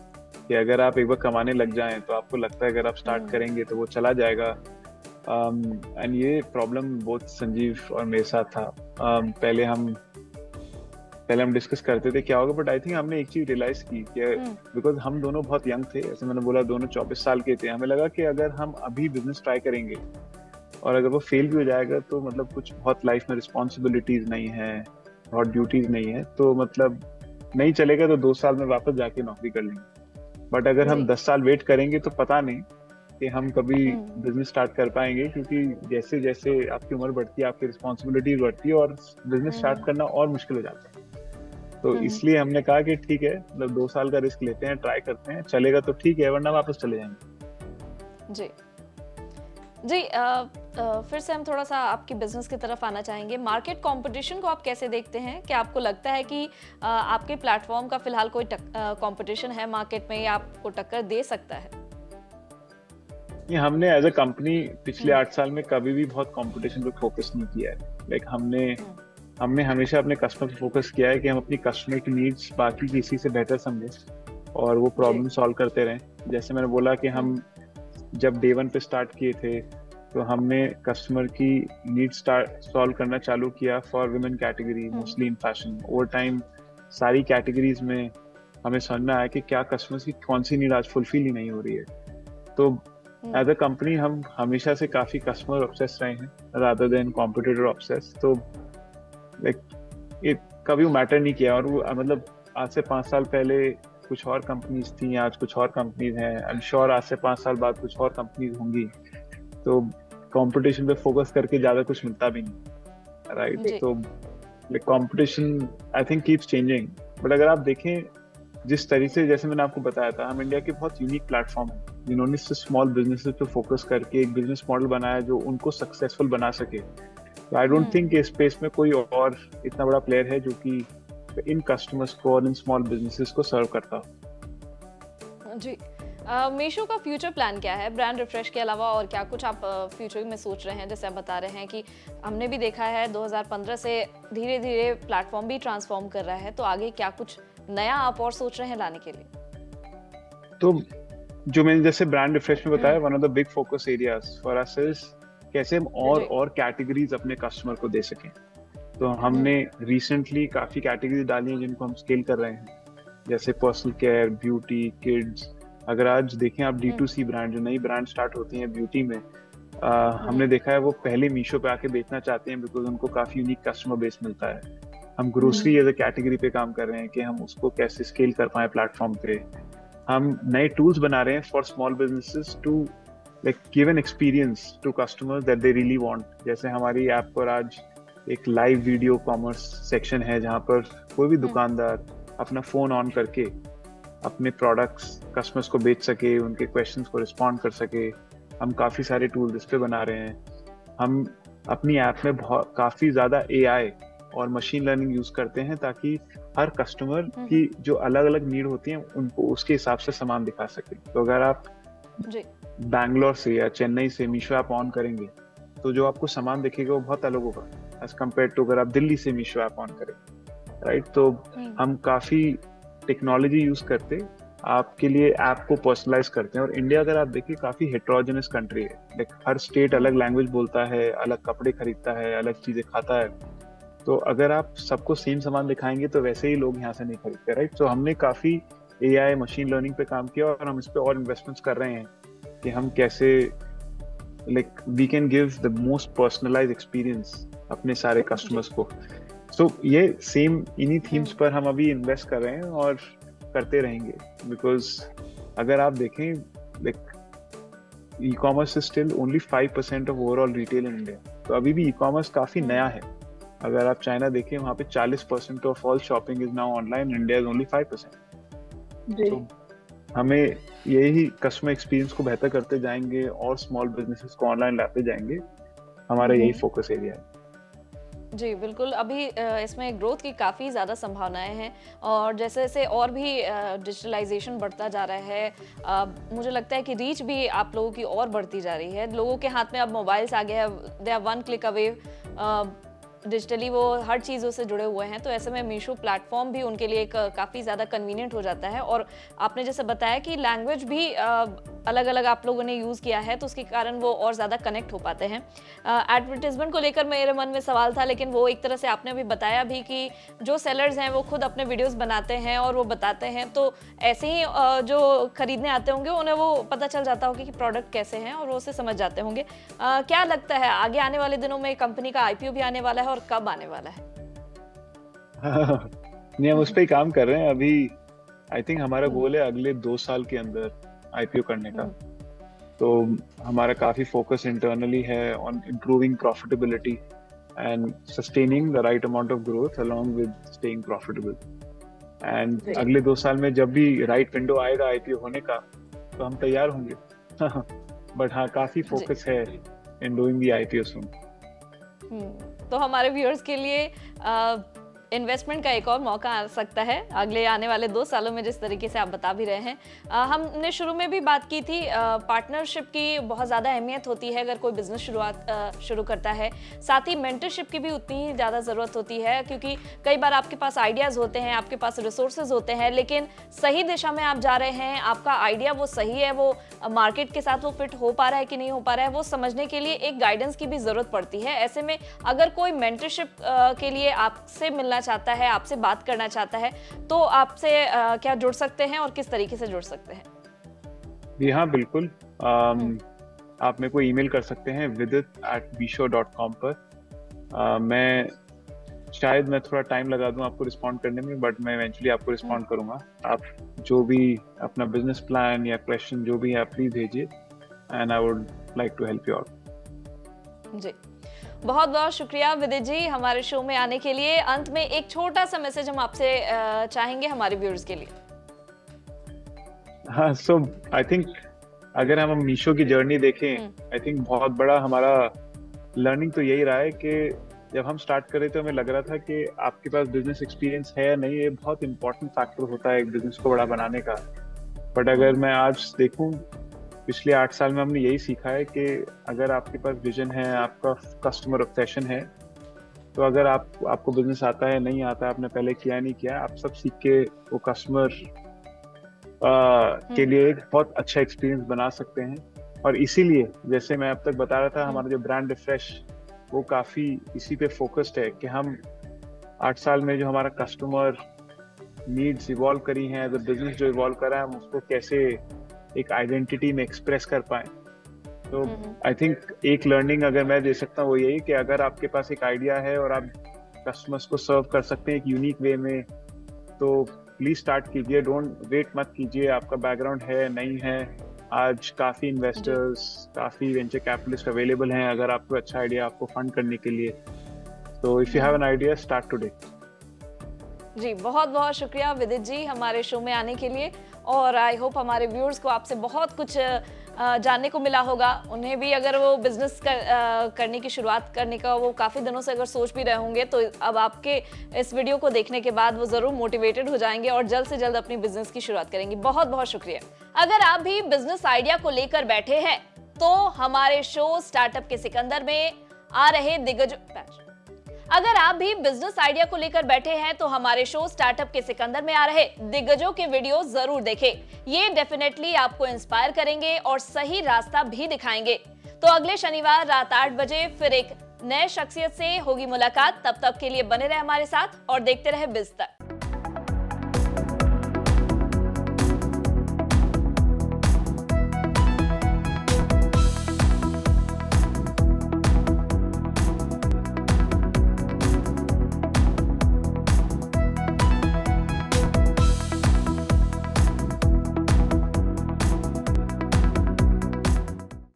कि अगर आप एक बार कमाने लग जाएं तो आपको लगता है अगर आप स्टार्ट करेंगे तो वो चला जाएगा। एंड ये प्रॉब्लम बहुत संजीव और मेरे साथ था। पहले हम डिस्कस करते थे क्या होगा, बट आई थिंक हमने एक चीज रियलाइज की कि बिकॉज हम दोनों बहुत यंग थे, ऐसे मैंने बोला दोनों 24 साल के थे, हमें लगा कि अगर हम अभी बिजनेस ट्राई करेंगे और अगर वो फेल भी हो जाएगा तो मतलब कुछ बहुत लाइफ में रिस्पॉन्सिबिलिटीज नहीं है, बहुत ड्यूटीज नहीं है, तो मतलब नहीं चलेगा तो 2 साल में वापस जाके नौकरी कर लेंगे। बट अगर हम 10 साल वेट करेंगे तो पता नहीं कि हम कभी बिजनेस स्टार्ट कर पाएंगे, क्योंकि जैसे जैसे आपकी उम्र बढ़ती है आपकी रिस्पॉन्सिबिलिटीज बढ़ती है और बिजनेस स्टार्ट करना और मुश्किल हो जाता है। तो इसलिए हमने कहा कि ठीक है, मतलब 2 साल का रिस्क लेते हैं, ट्राई करते हैं, चलेगा तो ठीक है वरना वापस चले जाएंगे। जी जी, फिर से हम थोड़ा सा आपकी बिजनेस की तरफ आना चाहेंगे। मार्केट कंपटीशन को आप कैसे देखते हैं? क्या आपको लगता है कि आपके प्लेटफॉर्म का फिलहाल कोई कंपटीशन है मार्केट में या आपको टक्कर दे सकता है? ये हमने एज अ कंपनी पिछले 8 साल में कभी भी बहुत कंपटीशन पे फोकस नहीं किया है। लाइक हमने हमेशा अपने कस्टमर पे फोकस किया है कि हम अपनी कस्टमर की नीड्स बाकी किसी से बेटर समझें और वो प्रॉब्लम सॉल्व करते रहें। जैसे मैंने बोला कि हम जब डे 1 पे स्टार्ट किए थे तो हमने कस्टमर की नीड्स सॉल्व करना चालू किया for women category, mostly in fashion. Over time सारी कैटेगरीज में हमें समझ में आया कि क्या कस्टमर्स की कौन सी नीड आज फुलफिल ही नहीं हो रही है। तो एज अ कंपनी हम हमेशा से काफी कस्टमर ऑब्सेस रहे हैं रादर देन कॉम्पिटिटर ऑब्सेस। तो लाइक ये कभी मैटर नहीं किया। और वो मतलब आज से 5 साल पहले कुछ और कंपनीज थी, आज कुछ और कंपनीज हैं, आई एम श्योर आज से 5 साल बाद कुछ और कंपनीज होंगी। तो कंपटीशन पे फोकस करके ज्यादा कुछ मिलता भी नहीं, राइट? तो competition I think keeps changing. But अगर आप देखें जिस तरीके से, जैसे मैंने आपको बताया था, हम इंडिया के बहुत यूनिक प्लेटफॉर्म है जिन्होंने स्मॉल बिजनेसेस पे फोकस करके एक बिजनेस मॉडल बनाया जो उनको सक्सेसफुल बना सके। आई डोंट थिंक इस स्पेस में कोई और इतना बड़ा प्लेयर है जो कि इन कस्टमर्स को और इन स्मॉल बिजनेसेस को सर्व करता हो। जी, मीशो का फ्यूचर प्लान क्या है? ब्रांड रिफ्रेश के अलावा और क्या कुछ आप फ्यूचर में सोच रहे हैं? जैसे आप बता रहे हैं कि हमने भी देखा है 2015 से धीरे धीरे प्लेटफॉर्म भी ट्रांसफॉर्म कर रहा है, तो आगे क्या कुछ नया आप और सोच रहे हैं लाने के लिए? तो जो मैंने जैसे ब्रांड रिफ्रेश में बताया, one of the big focus areas for us is कैसे हम और कैटेगरीज अपने कस्टमर को दे सकें। तो हमने रिसेंटली काफी कैटेगरीज डाली हैं जिनको हम स्केल कर रहे हैं, जैसे पर्सनल केयर, ब्यूटी, किड्स। अगर आज देखें आप D2C ब्रांड, जो नई ब्रांड स्टार्ट होती हैं ब्यूटी में, हमने देखा है वो पहले मीशो पे आके बेचना चाहते हैं बिकॉज उनको काफी यूनिक कस्टमर बेस मिलता है। हम ग्रोसरी एज अ कैटेगरी पे काम कर रहे हैं कि हम उसको कैसे स्केल कर पाए प्लेटफॉर्म पे। हम नए टूल्स बना रहे हैं for small businesses to like give an experience to customers that they really want. जैसे हमारी ऐप पर आज एक लाइव वीडियो कॉमर्स सेक्शन है जहाँ पर कोई भी दुकानदार अपना फोन ऑन करके अपने प्रोडक्ट्स कस्टमर्स को बेच सके, उनके क्वेश्चंस को रिस्पॉन्ड कर सके। हम काफी सारे टूल्स इस पे बना रहे हैं। हम अपनी ऐप में काफी ज्यादा AI और मशीन लर्निंग यूज करते हैं ताकि हर कस्टमर की जो अलग अलग नीड होती है उनको उसके हिसाब से सामान दिखा सके। तो अगर आप बैंगलोर से या चेन्नई से मीशो ऐप ऑन करेंगे तो जो आपको सामान दिखेगा वो बहुत अलग होगा एज कम्पेयर टू अगर आप दिल्ली से मीशो ऐप ऑन करें, राइट? तो हम काफी टेक्नोलॉजी यूज करते आपके लिए ऐप को पर्सनलाइज करते हैं। और इंडिया अगर आप देखिए काफी हेट्रोजेनस कंट्री है, लाइक हर स्टेट अलग लैंग्वेज बोलता है, अलग कपड़े खरीदता है, अलग चीजें खाता है। तो अगर आप सबको सेम सामान दिखाएंगे तो वैसे ही लोग यहाँ से नहीं खरीदते, राइट? तो हमने काफी AI मशीन लर्निंग पे काम किया और हम इस पे और इन्वेस्टमेंट्स कर रहे हैं कि हम कैसे like we can give the most personalised experience अपने सारे कस्टमर्स को। सो ये सेम इन्हीं थीम्स पर हम अभी इन्वेस्ट कर रहे हैं और करते रहेंगे। बिकॉज अगर आप देखें like e-commerce is still only 5% of overall retail in India. तो अभी भी ई-कॉमर्स काफी नया है। अगर आप चाइना देखें वहाँ पे 40% of all shopping is now online, India is only 5%। तो हमें यही कस्टमर एक्सपीरियंस को बेहतर करते जाएंगे और स्मॉल बिजनेसेस को ऑनलाइन लाते जाएंगे। हमारा यही फोकस एरिया है। जी बिल्कुल, अभी इसमें ग्रोथ की काफ़ी ज़्यादा संभावनाएं हैं और जैसे जैसे और भी डिजिटलाइजेशन बढ़ता जा रहा है, मुझे लगता है कि रीच भी आप लोगों की और बढ़ती जा रही है। लोगों के हाथ में अब मोबाइल्स आ गए हैं, they are 1 click away, digitally वो हर चीज़ों से जुड़े हुए हैं। तो ऐसे में मीशो प्लेटफॉर्म भी उनके लिए काफ़ी ज़्यादा कन्वीनियंट हो जाता है। और आपने जैसे बताया कि लैंग्वेज भी अलग अलग आप लोगों ने यूज़ किया है तो उसके कारण वो और ज़्यादा कनेक्ट हो पाते हैं। एडवर्टीजमेंट को लेकर मेरे मन में सवाल था, लेकिन वो एक तरह से आपने अभी बताया भी कि जो सेलर्स हैं वो खुद अपने वीडियोस बनाते हैं और वो बताते हैं, तो ऐसे ही जो खरीदने आते होंगे उन्हें वो पता चल जाता होगा कि प्रोडक्ट कैसे हैं और वो उसे समझ जाते होंगे। क्या लगता है आगे आने वाले दिनों में कंपनी का IPO भी आने वाला है और कब आने वाला है? नहीं, हम उस पर ही काम कर रहे हैं अभी। आई थिंक हमारा गोल है अगले 2 साल के अंदर IPO करने का। तो हमारा काफी फोकस इंटरनली है on improving profitability and sustaining the right amount of growth along with staying profitable. And अगले 2 साल में जब भी राइट विंडो आएगा IPO होने का तो हम तैयार होंगे। बट हाँ, काफी फोकस है इन डूइंग द IPO सून। तो हमारे व्यूअर्स के लिए इन्वेस्टमेंट का एक और मौका आ सकता है अगले आने वाले 2 सालों में, जिस तरीके से आप बता भी रहे हैं। हमने शुरू में भी बात की थी, पार्टनरशिप की बहुत ज़्यादा अहमियत होती है अगर कोई बिजनेस शुरू करता है। साथ ही मेंटरशिप की भी उतनी ही ज़्यादा ज़रूरत होती है, क्योंकि कई बार आपके पास आइडियाज़ होते हैं, आपके पास रिसोर्सेज होते हैं, लेकिन सही दिशा में आप जा रहे हैं, आपका आइडिया वो सही है, वो मार्केट के साथ वो फिट हो पा रहा है कि नहीं हो पा रहा है, वो समझने के लिए एक गाइडेंस की भी ज़रूरत पड़ती है। ऐसे में अगर कोई मेंटरशिप के लिए आपसे मिलना चाहता है, आपसे बात करना चाहता है, तो आपसे क्या जुड़ सकते हैं और किस तरीके से जुड़ सकते हैं? जी हाँ, बिल्कुल। आप मेरे को ईमेल कर सकते हैं vidit@bisho.com पर। मैं शायद थोड़ा टाइम लगा दूं आपको रिस्पॉन्ड करने में, बट मैं इवेंचुअली आपको रिस्पॉन्ड करूंगा। आप जो भी अपना बिजनेस प्लान या क्वेश्चन जो भी है आप प्लीज भेजिए and I would like to help you out. जी, बहुत बहुत शुक्रिया विदित जी हमारे शो में आने के लिए। अंत में एक छोटा सा मैसेज हम आपसे चाहेंगे हमारे व्यूअर्स के लिए। हाँ, सो आई थिंक अगर हम मीशो की जर्नी देखें, आई थिंक बहुत बड़ा हमारा लर्निंग तो यही रहा है कि जब हम स्टार्ट कर रहे थे हमें लग रहा था कि आपके पास बिजनेस एक्सपीरियंस है या नहीं, ये बहुत इंपॉर्टेंट फैक्टर होता है एक बिजनेस को बड़ा बनाने का। बट अगर मैं आज देखूं, पिछले 8 साल में हमने यही सीखा है कि अगर आपके पास विजन है, आपका कस्टमर ऑब्सेशन है, तो अगर आपको बिजनेस आता है नहीं आता है, आपने पहले किया नहीं किया, आप सब सीख के वो कस्टमर के लिए एक बहुत अच्छा एक्सपीरियंस बना सकते हैं। और इसीलिए जैसे मैं अब तक बता रहा था, हमारा जो ब्रांड रिफ्रेश वो काफी इसी पे फोकस्ड है कि हम 8 साल में जो हमारा कस्टमर नीड्स इवॉल्व करी हैं, एज अ बिजनेस जो इवॉल्व करा है, हम उसको कैसे एक आइडेंटिटी में एक्सप्रेस कर पाए। तो आई थिंक एक लर्निंग अगर मैं दे सकता हूँ वो यही कि अगर आपके पास एक आइडिया है और आप कस्टमर्स को सर्व कर सकते हैं एक यूनिक वे में, तो प्लीज स्टार्ट कीजिए, डोंट वेट मत कीजिए। आपका बैकग्राउंड है नहीं है, आज काफी इन्वेस्टर्स, काफी वेंचर कैपिटलिस्ट अवेलेबल हैं अगर आपको अच्छा आइडिया आपको फंड करने के लिए। तो if you have an idea, start today. जी, बहुत बहुत शुक्रिया विदित जी हमारे शो में आने के लिए, और आई होप हमारे व्यूअर्स को आपसे बहुत कुछ जानने को मिला होगा। उन्हें भी अगर वो बिजनेस करने की शुरुआत करने का वो काफ़ी दिनों से अगर सोच भी रहे होंगे, तो अब आपके इस वीडियो को देखने के बाद वो ज़रूर मोटिवेटेड हो जाएंगे और जल्द से जल्द अपनी बिजनेस की शुरुआत करेंगे। बहुत बहुत शुक्रिया। अगर आप भी बिजनेस आइडिया को लेकर बैठे हैं तो हमारे शो स्टार्टअप के सिकंदर में आ रहे दिग्गज अगर आप भी बिजनेस आइडिया को लेकर बैठे हैं तो हमारे शो स्टार्टअप के सिकंदर में आ रहे दिग्गजों के वीडियो जरूर देखें। ये डेफिनेटली आपको इंस्पायर करेंगे और सही रास्ता भी दिखाएंगे। तो अगले शनिवार रात 8 बजे फिर एक नए शख्सियत से होगी मुलाकात। तब तक के लिए बने रहे हमारे साथ और देखते रहे बिज़ तक।